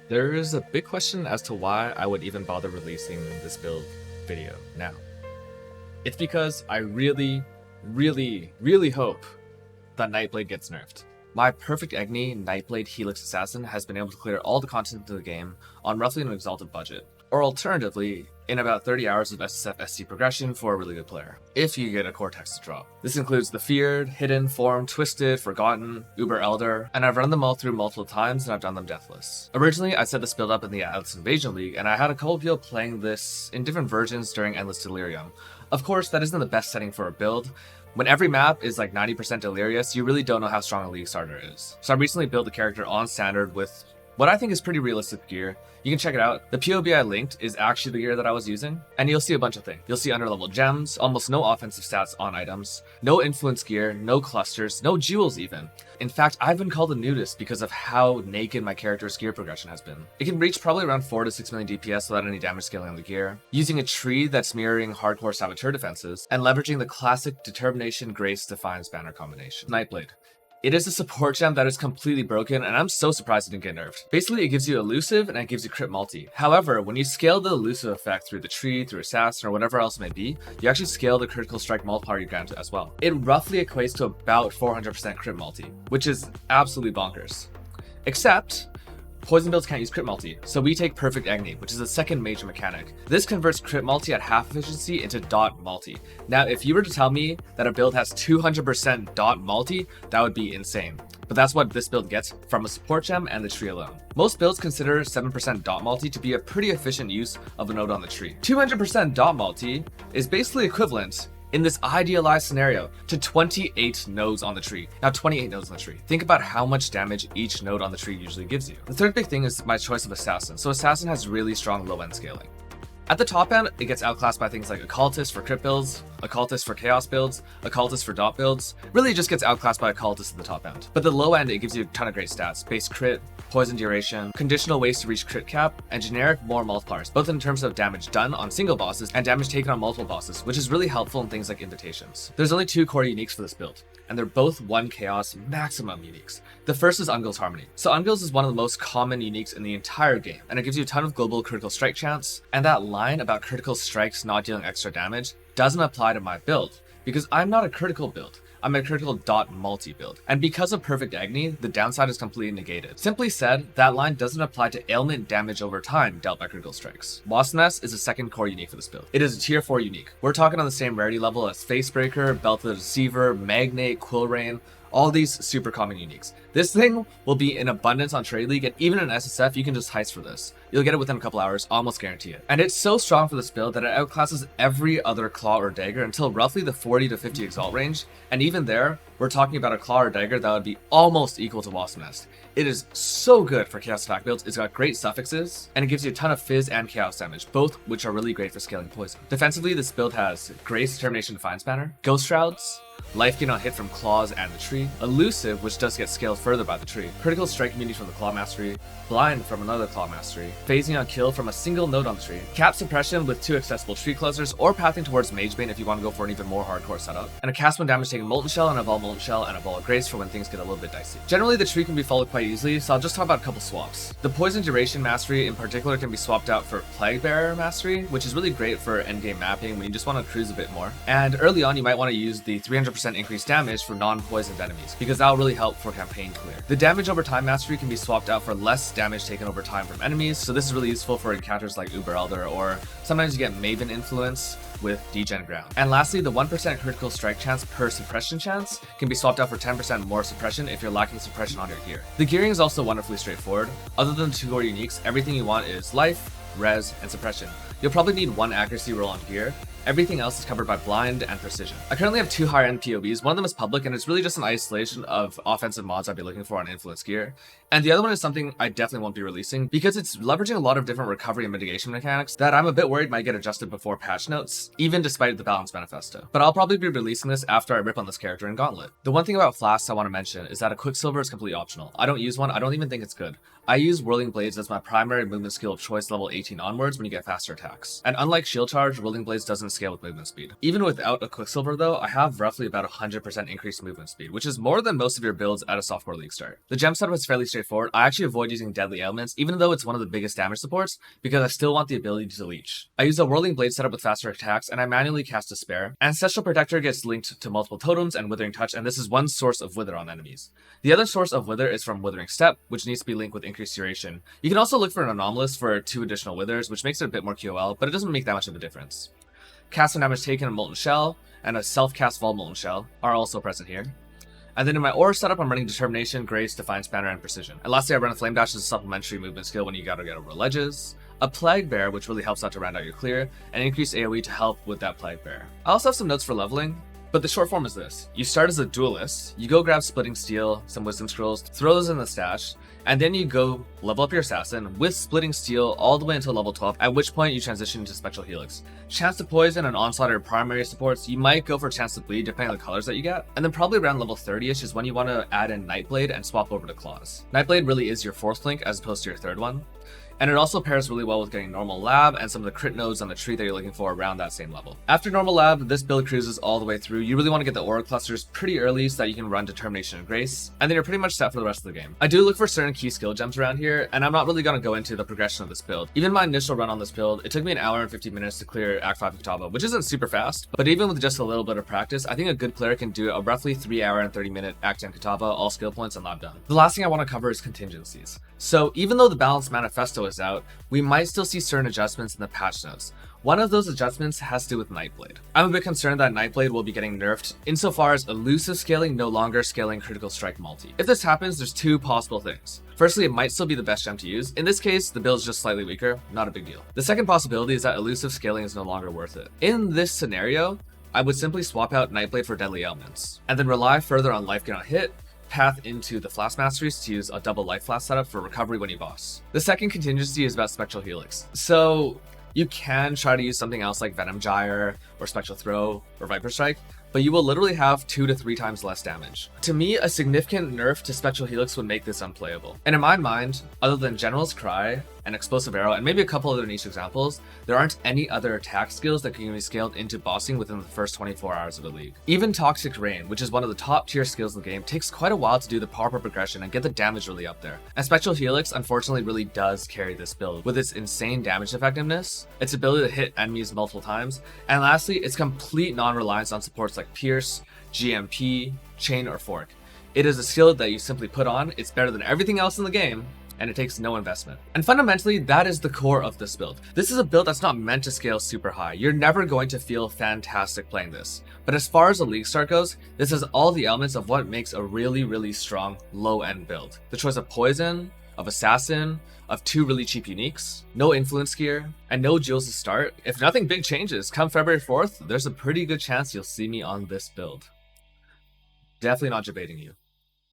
There is a big question as to why I would even bother releasing this build video now. It's because I really hope that Nightblade gets nerfed. My perfect Agony Nightblade Helix Assassin has been able to clear all the content of the game on roughly an exalted budget, or alternatively, in about 30 hours of SSF SC progression for a really good player, if you get a Cortex to drop. This includes the Feared, Hidden, Formed, Twisted, Forgotten, Uber Elder, and I've run them all through multiple times and I've done them deathless. Originally, I set this build up in the Atlas Invasion League, and I had a couple people playing this in different versions during Endless Delirium. Of course, that isn't the best setting for a build. When every map is like 90% Delirious, you really don't know how strong a League starter is. So I recently built the character on standard with what I think is pretty realistic gear. You can check it out. The POB I linked is actually the gear that I was using, and you'll see a bunch of things. You'll see underlevel gems, almost no offensive stats on items, no influence gear, no clusters, no jewels even. In fact, I've been called a nudist because of how naked my character's gear progression has been. It can reach probably around 4 to 6 million DPS without any damage scaling on the gear, using a tree that's mirroring hardcore Saboteur defenses, and leveraging the classic Determination, Grace, Defiance banner combination. Nightblade. It is a support gem that is completely broken, and I'm so surprised it didn't get nerfed. Basically, it gives you elusive and it gives you crit multi. However, when you scale the elusive effect through the tree, through assassin, or whatever else it may be, you actually scale the critical strike multiplier you grant as well. It roughly equates to about 400% crit multi, which is absolutely bonkers. Except, poison builds can't use crit multi, so we take perfect Agony, which is the second major mechanic. This converts crit multi at half efficiency into dot multi. Now, if you were to tell me that a build has 200% dot multi, that would be insane. But that's what this build gets from a support gem and the tree alone. Most builds consider 7% dot multi to be a pretty efficient use of a node on the tree. 200% dot multi is basically equivalent, in this idealized scenario, to 28 nodes on the tree. Now, 28 nodes on the tree. Think about how much damage each node on the tree usually gives you. The third big thing is my choice of Assassin. So Assassin has really strong low-end scaling. At the top end, it gets outclassed by things like Occultist for crit builds, Occultist for chaos builds, Occultist for dot builds. Really, it just gets outclassed by Occultist at the top end. But the low end, it gives you a ton of great stats. Base crit, poison duration, conditional ways to reach crit cap, and generic more multipliers, both in terms of damage done on single bosses and damage taken on multiple bosses, which is really helpful in things like invitations. There's only 2 core uniques for this build, and they're both 1 chaos maximum uniques. The first is Ungil's Harmony. So Ungil's is one of the most common uniques in the entire game, and it gives you a ton of global critical strike chance, and that line about critical strikes not dealing extra damage doesn't apply to my build, because I'm not a critical build. I'm a critical dot multi build. And because of perfect Agony, the downside is completely negated. Simply said, that line doesn't apply to ailment damage over time dealt by critical strikes. Wasp Nest is a second core unique for this build. It is a tier 4 unique. We're talking on the same rarity level as Facebreaker, Belt of the Deceiver, Magnate, Quillrain, all these super common uniques. This thing will be in abundance on Trade League, and even in SSF, you can just heist for this. You'll get it within a couple hours, almost guarantee it. And it's so strong for this build that it outclasses every other Claw or Dagger until roughly the 40 to 50 Exalt range, and even there, we're talking about a Claw or Dagger that would be almost equal to Wasp Nest. It is so good for Chaos attack builds. It's got great suffixes, and it gives you a ton of Fizz and Chaos damage, both which are really great for scaling poison. Defensively, this build has Grace, Determination, Defiance banner, Ghost Shrouds, Life gain on hit from claws and the tree, elusive, which does get scaled further by the tree, critical strike immunity from the claw mastery, blind from another claw mastery, phasing on kill from a single node on the tree, cap suppression with 2 accessible tree clusters, or pathing towards Magebane if you want to go for an even more hardcore setup, and a cast when damage taking Molten Shell and a Evolve Molten Shell and a Ball of Grace for when things get a little bit dicey. Generally, the tree can be followed quite easily, so I'll just talk about a couple swaps. The poison duration mastery in particular can be swapped out for Plague Bearer mastery, which is really great for endgame mapping when you just want to cruise a bit more. And early on, you might want to use the 300% increased damage for non-poisoned enemies, because that will really help for campaign clear. The damage over time mastery can be swapped out for less damage taken over time from enemies, so this is really useful for encounters like Uber Elder, or sometimes you get Maven influence with Degen Ground. And lastly, the 1% critical strike chance per suppression chance can be swapped out for 10% more suppression if you're lacking suppression on your gear. The gearing is also wonderfully straightforward. Other than the 2 core uniques, everything you want is life, res, and suppression. You'll probably need 1 accuracy roll on gear. Everything else is covered by blind and precision. I currently have 2 higher end POBs. One of them is public, and it's really just an isolation of offensive mods I'd be looking for on influence gear. And the other one is something I definitely won't be releasing because it's leveraging a lot of different recovery and mitigation mechanics that I'm a bit worried might get adjusted before patch notes, even despite the balance manifesto. But I'll probably be releasing this after I rip on this character in Gauntlet. The one thing about flasks I want to mention is that a Quicksilver is completely optional. I don't use one. I don't even think it's good. I use Whirling Blades as my primary movement skill of choice level 18 onwards when you get faster attacks. And unlike Shield Charge, Whirling Blades doesn't scale with movement speed. Even without a Quicksilver though, I have roughly about 100% increased movement speed, which is more than most of your builds at a softcore league start. The gem setup is fairly straightforward. straightforward. I actually avoid using Deadly Ailments, even though it's one of the biggest damage supports, because I still want the ability to leech. I use a Whirling Blade setup with faster attacks, and I manually cast Despair. Ancestral Protector gets linked to multiple totems and Withering Touch, and this is one source of Wither on enemies. The other source of Wither is from Withering Step, which needs to be linked with increased duration. You can also look for an Anomalous for 2 additional Withers, which makes it a bit more QOL, but it doesn't make that much of a difference. Cast and Damage Taken and Molten Shell, and a self-cast Vault Molten Shell are also present here. And then in my aura setup, I'm running Determination, Grace, Defiance Banner, and Precision. And lastly, I run a Flame Dash as a supplementary movement skill when you gotta get over ledges, a Plague Bear, which really helps out to round out your clear, and increased AoE to help with that Plague Bear. I also have some notes for leveling, but the short form is this. You start as a duelist, you go grab Splitting Steel, some Wisdom Scrolls, throw those in the stash, and then you go level up your Assassin with Splitting Steel all the way until level 12, at which point you transition into Spectral Helix. Chance to Poison and Onslaught are your primary supports. You might go for Chance to Bleed depending on the colors that you get, and then probably around level 30ish is when you want to add in Nightblade and swap over to Claws. Nightblade really is your 4th link as opposed to your 3rd one. And it also pairs really well with getting Normal Lab and some of the crit nodes on the tree that you're looking for around that same level. After Normal Lab, this build cruises all the way through. You really want to get the aura clusters pretty early so that you can run Determination and Grace, and then you're pretty much set for the rest of the game. I do look for certain key skill gems around here, and I'm not really going to go into the progression of this build. Even my initial run on this build, it took me an hour and 50 minutes to clear Act 5 Futaba, which isn't super fast, but even with just a little bit of practice, I think a good player can do a roughly 3 hour and 30 minute Act 10 Futaba, all skill points and lab done. The last thing I want to cover is contingencies. So even though the Balanced Manifesto is out, we might still see certain adjustments in the patch notes. One of those adjustments has to do with Nightblade. I'm a bit concerned that Nightblade will be getting nerfed insofar as elusive scaling no longer scaling critical strike multi. If this happens, there's 2 possible things. Firstly, it might still be the best gem to use. In this case, the build is just slightly weaker, not a big deal. The second possibility is that elusive scaling is no longer worth it. In this scenario, I would simply swap out Nightblade for Deadly Ailments, and then rely further on Life Gain on hit, path into the Flask Masteries to use a double Life Flask setup for recovery when you boss. The second contingency is about Spectral Helix. So you can try to use something else like Venom Gyre or Spectral Throw or Viper Strike, but you will literally have 2 to 3 times less damage. To me, a significant nerf to Spectral Helix would make this unplayable. And in my mind, other than General's Cry and Explosive Arrow, and maybe a couple other niche examples, there aren't any other attack skills that can be scaled into bossing within the first 24 hours of a league. Even Toxic Rain, which is one of the top tier skills in the game, takes quite a while to do the proper progression and get the damage really up there. And Spectral Helix unfortunately really does carry this build with its insane damage effectiveness, its ability to hit enemies multiple times, and lastly, its complete non-reliance on supports like Pierce, GMP, Chain, or Fork. It is a skill that you simply put on, it's better than everything else in the game, and it takes no investment. And fundamentally, that is the core of this build. This is a build that's not meant to scale super high. You're never going to feel fantastic playing this. But as far as the league start goes, this has all the elements of what makes a really, really strong low-end build. The choice of Poison, of Assassin, of 2 really cheap uniques, no influence gear, and no jewels to start. If nothing big changes, come February 4th, there's a pretty good chance you'll see me on this build. Definitely not debating you.